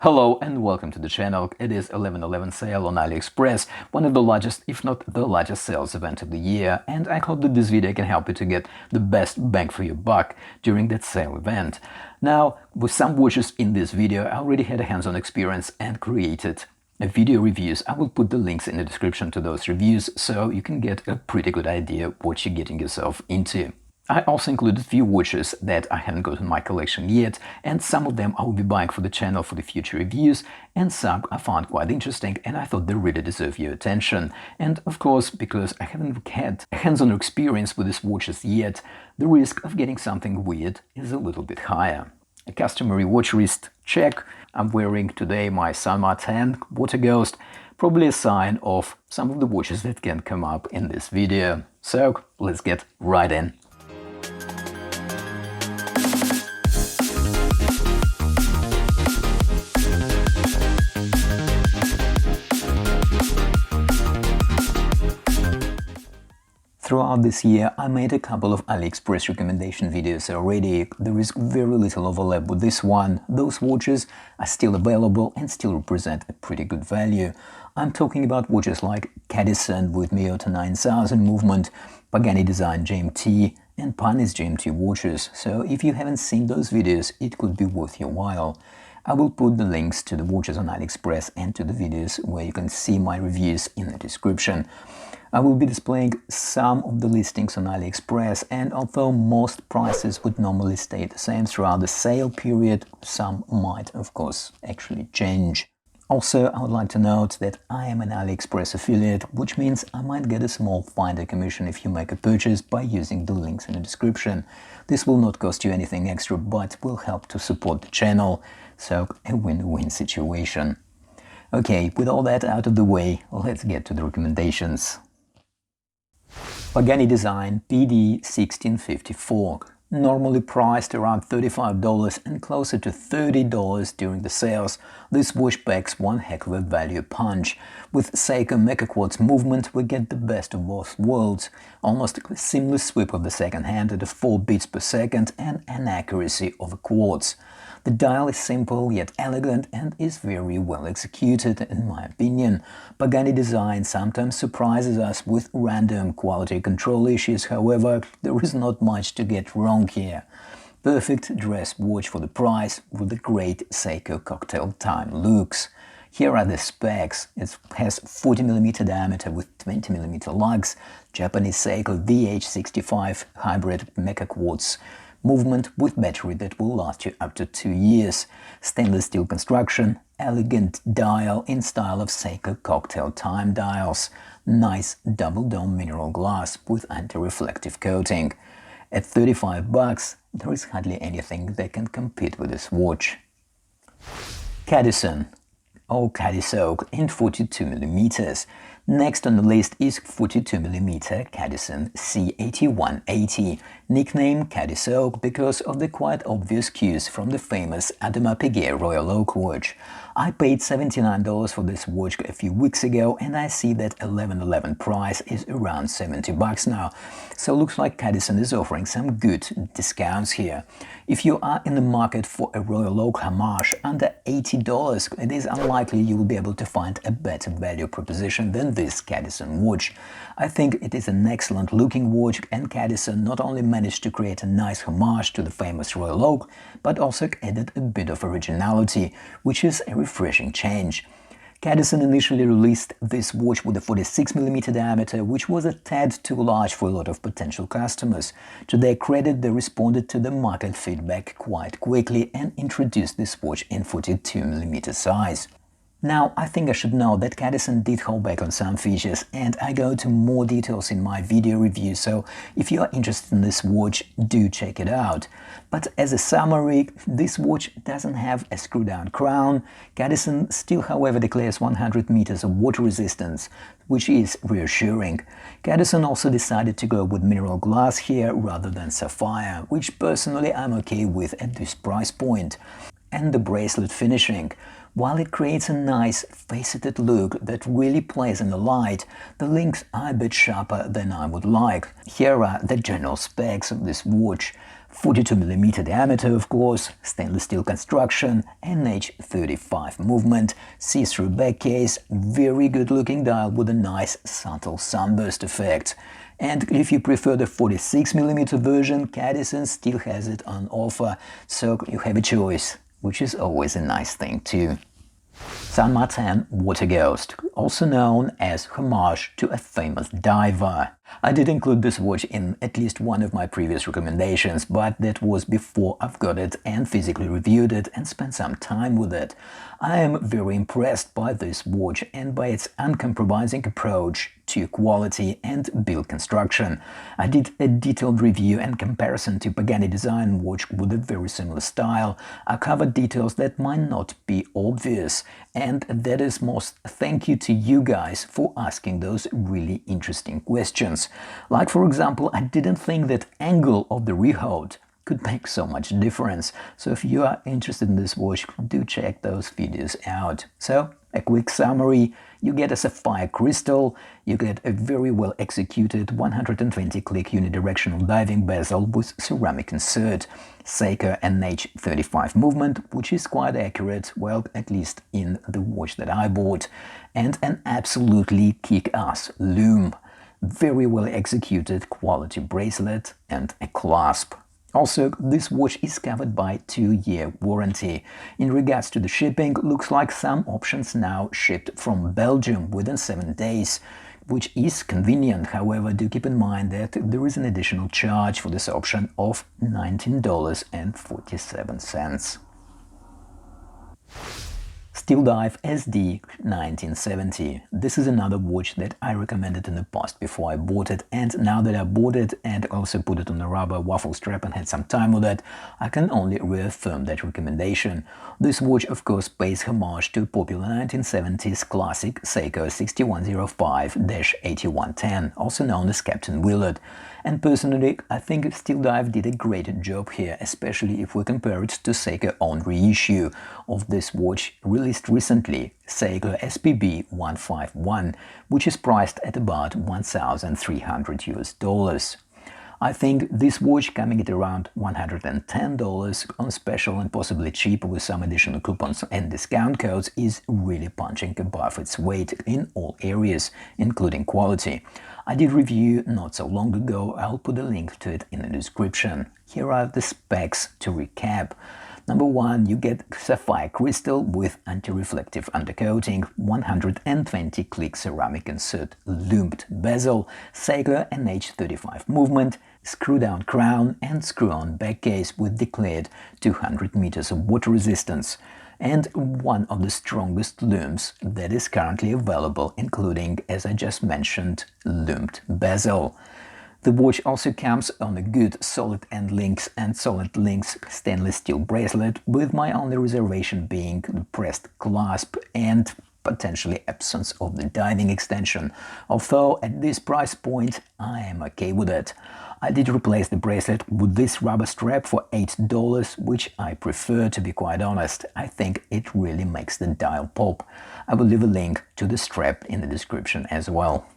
Hello and welcome to the channel. It is 11/11 sale on AliExpress, one of the largest, if not the largest sales event of the year, and I hope that this video can help you to get the best bang for your buck during that sale event. Now, with some watches in this video, I already had a hands-on experience and created video reviews. I will put the links in the description to those reviews so you can get a pretty good idea what you're getting yourself into. I also included a few watches that I haven't got in my collection yet, and some of them I will be buying for the channel for the future reviews, and some I found quite interesting and I thought they really deserve your attention. And of course, because I haven't had a hands-on experience with these watches yet, the risk of getting something weird is a little bit higher. A customary watch wrist check. I'm wearing today my San Martin Water Ghost, probably a sign of some of the watches that can come up in this video. So let's get right in. Throughout this year, I made a couple of AliExpress recommendation videos already. There is very little overlap with this one. Those watches are still available and still represent a pretty good value. I'm talking about watches like Cadisen with Miyota 9000 movement, Pagani Design GMT, and Panis GMT watches. So if you haven't seen those videos, it could be worth your while. I will put the links to the watches on AliExpress and to the videos where you can see my reviews in the description. I will be displaying some of the listings on AliExpress, and although most prices would normally stay the same throughout the sale period, some might, of course, actually change. Also, I would like to note that I am an AliExpress affiliate, which means I might get a small finder commission if you make a purchase by using the links in the description. This will not cost you anything extra, but will help to support the channel, so a win-win situation. Okay, with all that out of the way, let's get to the recommendations. Pagani Design PD1654, normally priced around $35 and closer to $30 during the sales. This watch packs one heck of a value punch. With Seiko Mecha Quartz movement, we get the best of both worlds, almost a seamless sweep of the second hand at 4 beats per second and an accuracy of a quartz. The dial is simple yet elegant and is very well executed, in my opinion. Pagani Design sometimes surprises us with random quality control issues, however, there is not much to get wrong here. Perfect dress watch for the price with the great Seiko cocktail time looks. Here are the specs. It has 40mm diameter with 20mm lugs, Japanese Seiko VH65 hybrid Mecha Quartz movement with battery that will last you up to 2 years. Stainless steel construction, elegant dial in style of Seiko cocktail time dials. Nice double dome mineral glass with anti-reflective coating. At $35, there is hardly anything that can compete with this watch. Cadisen, or Cadisoc in 42mm. Next on the list is 42mm Cadisen C8180, nicknamed Cadisoc because of the quite obvious cues from the famous Audemars Piguet Royal Oak watch. I paid $79 for this watch a few weeks ago, and I see that 11/11 price is around $70 now, so looks like Cadisen is offering some good discounts here. If you are in the market for a Royal Oak homage under $80, it is unlikely you will be able to find a better value proposition than this Cadisen watch. I think it is an excellent looking watch, and Cadisen not only managed to create a nice homage to the famous Royal Oak, but also added a bit of originality, which is a refreshing change. Cadisen initially released this watch with a 46mm diameter, which was a tad too large for a lot of potential customers. To their credit, they responded to the market feedback quite quickly and introduced this watch in 42mm size. Now, I think I should know that Cadisen did hold back on some features, and I go into more details in my video review, so if you are interested in this watch, do check it out. But as a summary, this watch doesn't have a screw-down crown. Cadisen still, however, declares 100 meters of water resistance, which is reassuring. Cadisen also decided to go with mineral glass here rather than sapphire, which personally I'm okay with at this price point. And the bracelet finishing. While it creates a nice faceted look that really plays in the light, the links are a bit sharper than I would like. Here are the general specs of this watch. 42mm diameter, of course, stainless steel construction, NH35 movement, see-through back case, very good looking dial with a nice subtle sunburst effect. And if you prefer the 46mm version, Cadisen still has it on offer, so you have a choice, which is always a nice thing too. San Martin Water Ghost, also known as homage to a famous diver. I did include this watch in at least one of my previous recommendations, but that was before I've got it and physically reviewed it and spent some time with it. I am very impressed by this watch and by its uncompromising approach to quality and build construction. I did a detailed review and comparison to Pagani design watch with a very similar style. I covered details that might not be obvious, and that is most thank you to you guys for asking those really interesting questions. Like, for example, I didn't think that angle of the rehaut could make so much difference. So if you are interested in this watch, do check those videos out. So, a quick summary: you get a sapphire crystal, you get a very well executed 120 click unidirectional diving bezel with ceramic insert, Seiko NH35 movement, which is quite accurate, well, at least in the watch that I bought, and an absolutely kick-ass lume. Very well executed quality bracelet and a clasp. Also, this watch is covered by 2-year warranty. In regards to the shipping, looks like some options now shipped from Belgium within 7 days, which is convenient. However, do keep in mind that there is an additional charge for this option of $19.47. Steel Dive SD 1970. This is another watch that I recommended in the past before I bought it, and now that I bought it and also put it on a rubber waffle strap and had some time with it, I can only reaffirm that recommendation. This watch, of course, pays homage to popular 1970s classic Seiko 6105-8110, also known as Captain Willard. And personally, I think Steel Dive did a great job here, especially if we compare it to Seiko's own reissue of this watch released recently, Seiko SPB 151, which is priced at about $1,300 US. I think this watch, coming at around $110 on special and possibly cheaper with some additional coupons and discount codes, is really punching above its weight in all areas, including quality. I did review not so long ago, I'll put a link to it in the description. Here are the specs to recap. Number 1, you get sapphire crystal with anti-reflective undercoating, 120 click ceramic insert, lumed bezel, Seiko NH35 movement, screw-down crown and screw-on back case with declared 200 meters of water resistance, and one of the strongest looms that is currently available, including, as I just mentioned, lumed bezel. The watch also comes on a good solid end links and solid links stainless steel bracelet, with my only reservation being the pressed clasp and potentially absence of the diving extension, although at this price point I am okay with it. I did replace the bracelet with this rubber strap for $8, which I prefer, to be quite honest. I think it really makes the dial pop. I will leave a link to the strap in the description as well.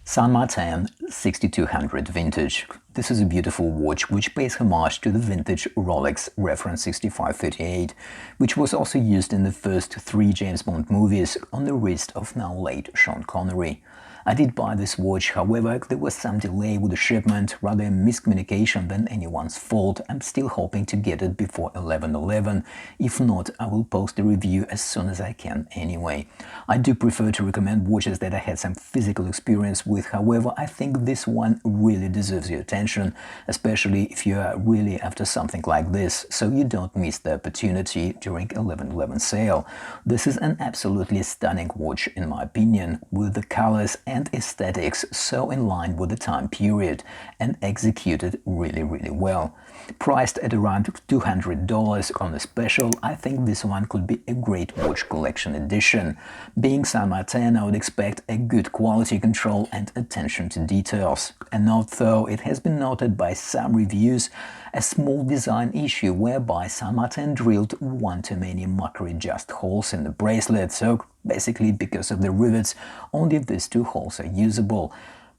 San Martin 6200 Vintage. This is a beautiful watch which pays homage to the vintage Rolex reference 6538, which was also used in the first 3 James Bond movies on the wrist of now late Sean Connery. I did buy this watch, however, there was some delay with the shipment, rather a miscommunication than anyone's fault. I'm still hoping to get it before 11/11. If not, I will post a review as soon as I can anyway. I do prefer to recommend watches that I had some physical experience with, however, I think this one really deserves your attention, especially if you are really after something like this, so you don't miss the opportunity during 11/11 sale. This is an absolutely stunning watch in my opinion, with the colors and aesthetics so in line with the time period and executed really well. Priced at around $200 on a special, I think this one could be a great watch collection edition. Being San Martin, I would expect a good quality control and attention to details. And although it has been noted by some reviews, a small design issue whereby San Martin drilled one too many Macquarie-just holes in the bracelet, so basically because of the rivets, only these 2 holes are usable.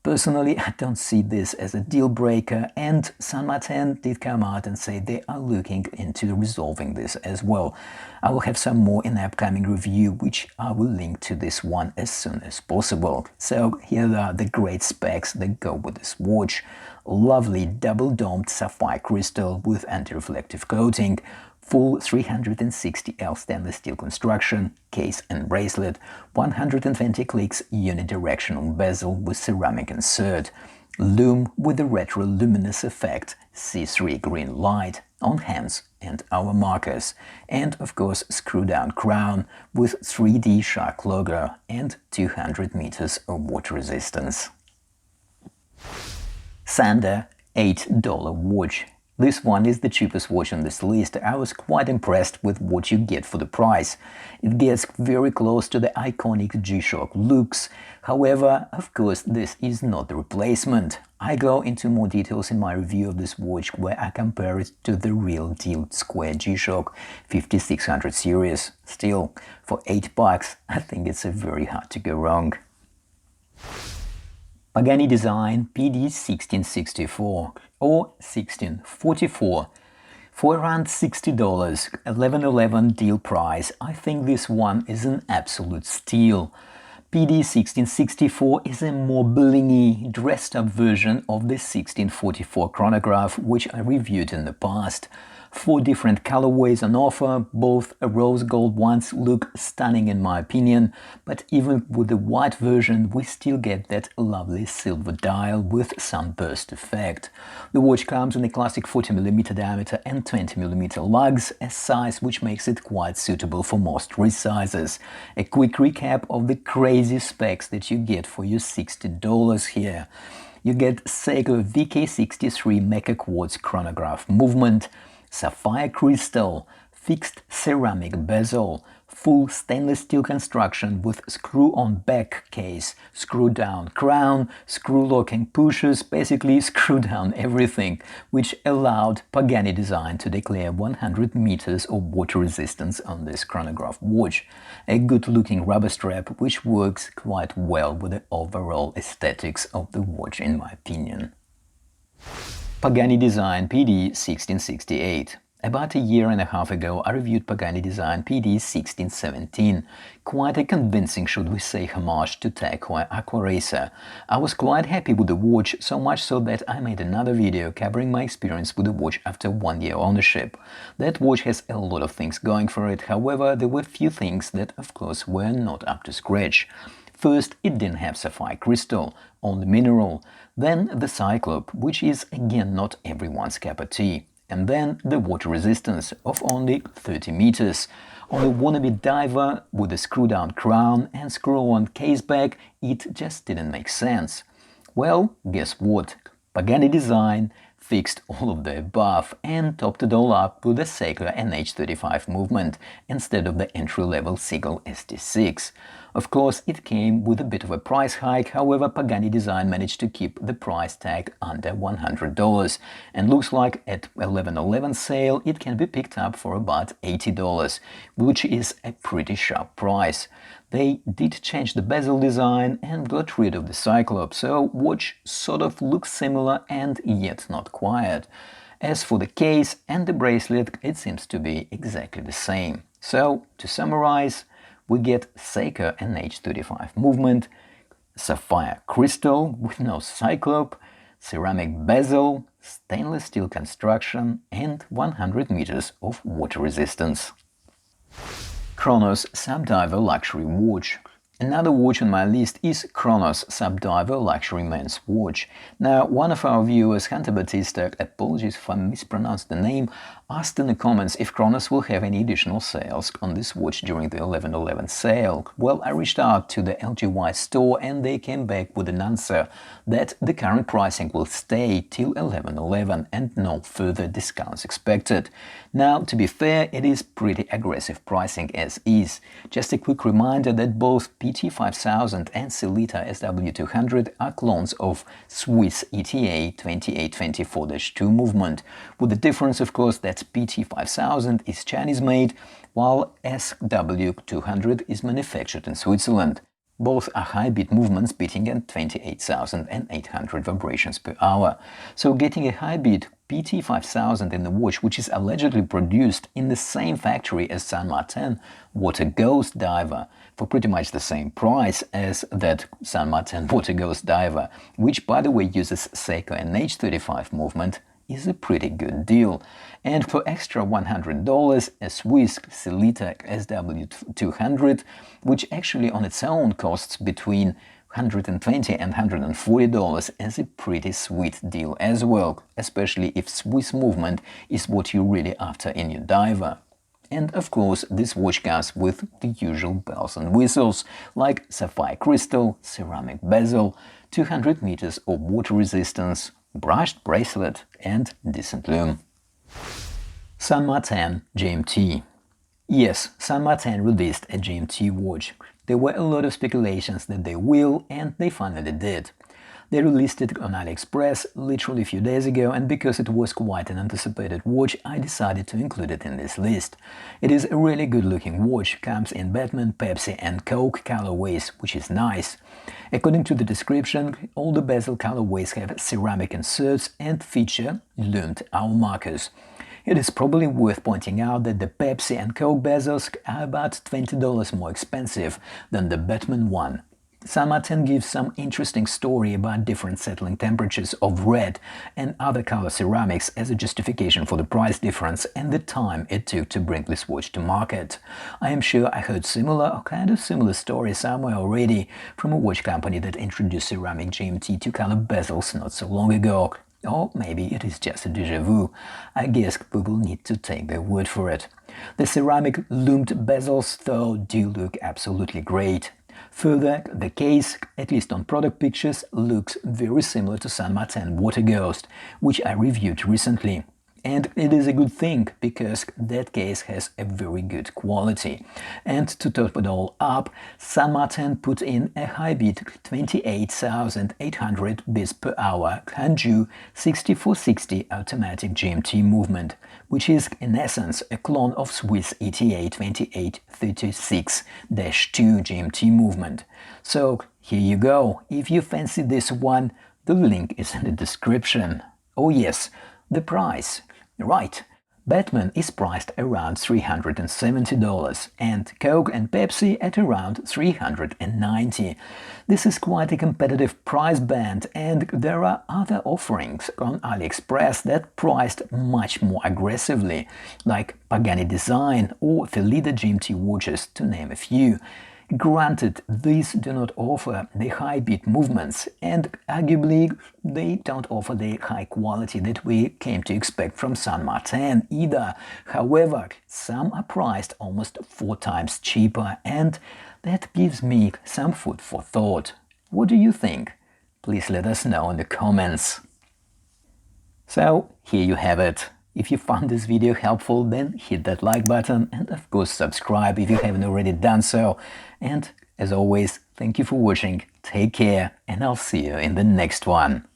Personally, I don't see this as a deal breaker, and San Martin did come out and say they are looking into resolving this as well. I will have some more in the upcoming review, which I will link to this one as soon as possible. So here are the great specs that go with this watch. Lovely double-domed sapphire crystal with anti-reflective coating, full 360L stainless steel construction, case and bracelet, 120 clicks unidirectional bezel with ceramic insert, lume with the retro luminous effect, C3 green light on hands and hour markers, and of course screw-down crown with 3D shark logo and 200 meters of water resistance. Sander $8 watch. This one is the cheapest watch on this list. I was quite impressed with what you get for the price. It gets very close to the iconic G-Shock looks. However, of course, this is not the replacement. I go into more details in my review of this watch, where I compare it to the real deal Square G-Shock 5600 series. Still, for $8, I think it's very hard to go wrong. Pagani Design PD1664 or 1644 for around $60, 1111 deal price. I think this one is an absolute steal. PD1664 is a more blingy, dressed-up version of the 1644 chronograph, which I reviewed in the past. 4 different colorways on offer, both rose gold ones look stunning in my opinion, but even with the white version we still get that lovely silver dial with sunburst effect. The watch comes in a classic 40mm diameter and 20mm lugs, a size which makes it quite suitable for most wrist sizes. A quick recap of the crazy specs that you get for your $60 here. You get Seiko VK63 Mecha Quartz chronograph movement, sapphire crystal, fixed ceramic bezel, full stainless steel construction with screw-on back case, screw-down crown, screw-locking pushers, basically screw-down everything, which allowed Pagani Design to declare 100 meters of water resistance on this chronograph watch. A good-looking rubber strap which works quite well with the overall aesthetics of the watch in my opinion. Pagani Design PD1668. About a year and a half ago, I reviewed Pagani Design PD1617, quite a convincing, should we say, homage to Tag Heuer Aqua Racer. I was quite happy with the watch, so much so that I made another video covering my experience with the watch after 1 year ownership. That watch has a lot of things going for it, however, there were few things that, of course, were not up to scratch. First, it didn't have sapphire crystal, only mineral. Then the Cyclope, which is again not everyone's cup of tea. And then the water resistance of only 30 meters. On a wannabe diver with a screw-down crown and screw-on caseback, it just didn't make sense. Well, guess what? Pagani Design fixed all of the above and topped it all up with the Seiko NH35 movement instead of the entry-level Seagull ST6. Of course, it came with a bit of a price hike, however Pagani Design managed to keep the price tag under $100, and looks like at 11/11 sale it can be picked up for about $80, which is a pretty sharp price. They did change the bezel design and got rid of the Cyclops, so watch sort of looks similar and yet not quite. As for the case and the bracelet, it seems to be exactly the same. So, to summarize, we get Seiko NH35 movement, sapphire crystal with no Cyclope, ceramic bezel, stainless steel construction and 100 meters of water resistance. Chronos Subdiver Luxury Watch. Another watch on my list is Chronos Subdiver Luxury Men's Watch. Now, one of our viewers, Hunter Batista, apologies if I mispronounced the name, asked in the comments if Chronos will have any additional sales on this watch during the 11/11 sale. Well, I reached out to the LGY store and they came back with an answer that the current pricing will stay till 11/11 and no further discounts expected. Now, to be fair, it is pretty aggressive pricing as is. Just a quick reminder that both PT5000 and Sellita SW200 are clones of Swiss ETA 2824-2 movement, with the difference, of course, that PT5000 is Chinese-made, while SW200 is manufactured in Switzerland. Both are high beat movements beating at 28,800 vibrations per hour. So getting a high beat PT5000 in the watch, which is allegedly produced in the same factory as San Martin Water Ghost Diver, for pretty much the same price as that San Martin Water Ghost Diver, which by the way uses Seiko NH35 movement, is a pretty good deal. And for extra $100, a Swiss Sellita SW200, which actually on its own costs between $120 and $140, is a pretty sweet deal as well, especially if Swiss movement is what you're really after in your diver. And of course, this watch comes with the usual bells and whistles, like sapphire crystal, ceramic bezel, 200 meters of water resistance, brushed bracelet, and decent lume. San Martin GMT. Yes, San Martin released a GMT watch. There were a lot of speculations that they will, and they finally did. They released it on AliExpress literally a few days ago, and because it was quite an anticipated watch, I decided to include it in this list. It is a really good looking watch, comes in Batman, Pepsi and Coke colorways, which is nice. According to the description, all the bezel colorways have ceramic inserts and feature lumed hour markers. It is probably worth pointing out that the Pepsi and Coke bezels are about $20 more expensive than the Batman one. San Martin gives some interesting story about different settling temperatures of red and other color ceramics as a justification for the price difference and the time it took to bring this watch to market. I am sure I heard similar or kind of similar story somewhere already from a watch company that introduced ceramic GMT to color bezels not so long ago. Or maybe it is just a déjà vu. I guess we will need to take their word for it. The ceramic lumed bezels, though, do look absolutely great. Further, the case, at least on product pictures, looks very similar to San Martin Water Ghost, which I reviewed recently. And it is a good thing, because that case has a very good quality. And to top it all up, San Martin put in a high beat 28,800 beats per hour Hanju 6460 automatic GMT movement, which is in essence a clone of Swiss ETA 2836-2 GMT movement. So here you go. If you fancy this one, the link is in the description. Oh yes, the price. Right, Batman is priced around $370 and Coke and Pepsi at around $390. This is quite a competitive price band, and there are other offerings on AliExpress that priced much more aggressively, like Pagani Design or Felida GMT watches, to name a few. Granted, these do not offer the high beat movements, and arguably they don't offer the high quality that we came to expect from San Martin either. However, some are priced almost 4 times cheaper, and that gives me some food for thought. What do you think? Please let us know in the comments. So, here you have it. If you found this video helpful, then hit that like button and of course subscribe if you haven't already done so. And as always, thank you for watching, take care, and I'll see you in the next one.